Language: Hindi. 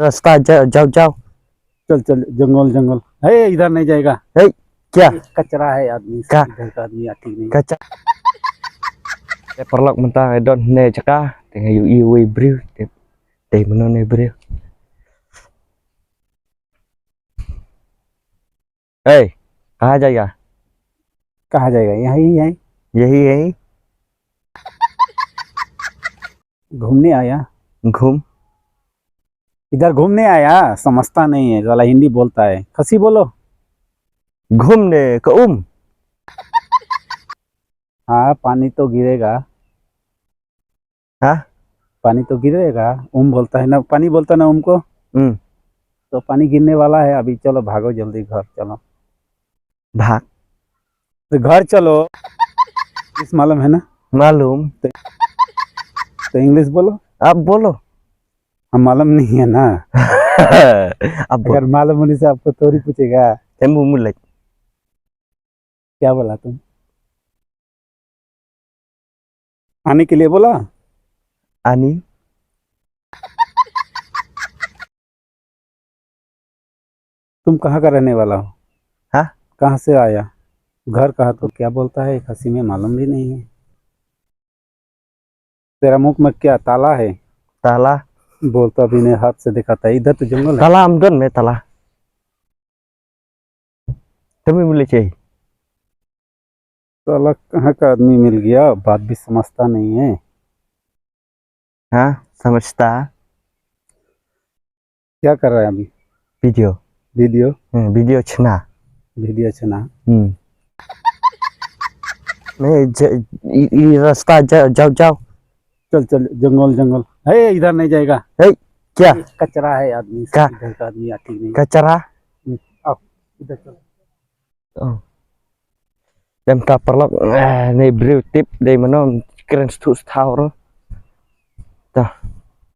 रास्ता जाओ जाओ। चल चल जंगल जंगल है, इधर नहीं जाएगा। हे क्या कचरा है आदमी, का इधर का आदमी ठीक नहीं। kaca perlok mentang don ne caka dengan yu brio de menone brio. Hey, कहाँ जाएगा? कहाँ जाएगा? यही यही यही यही घूमने आया। घूम इधर घूमने आया, समझता नहीं है, साला हिंदी बोलता है। खसी बोलो। घूमने के हाँ, पानी तो गिरेगा। हाँ पानी तो गिरेगा। बोलता है ना, पानी बोलता ना को। तो पानी गिरने वाला है अभी। चलो भागो जल्दी घर चलो। भाग तो घर चलो। इस मालूम है ना? मालूम तो इंग्लिश बोलो। आप बोलो। हम मालूम नहीं है ना। अब अगर मालूम होने से आपको थोड़ी पूछेगा। मुलक क्या बोला तुम? आने के लिए बोला। आनी तुम कहाँ का रहने वाला हो? हाँ कहाँ से आया? घर कहाँ? तो क्या बोलता है खसी में मालूम भी नहीं है। तेरा मुख में क्या ताला है? ताला बोलता भी नहीं, हाथ से दिखाता है। इधर तो जंगल है। ताला आमदन में ताला तुम्हें मिले चाहिए। साला कहाँ का आदमी मिल गया, बात भी समझता नहीं है। हाँ समझता। क्या कर रहा है अभी? वीडियो वीडियो वीडियो छना वीडियो चना। मैं रास्ता जाओ जाओ। चल चल जंगल जंगल है, इधर नहीं जाएगा। हे क्या कचरा है आदमी, का इधर का आदमी ठीक नहीं। कचरा आओ इधर चलो। dan perlok ne brio tip dari mana keren stu tahu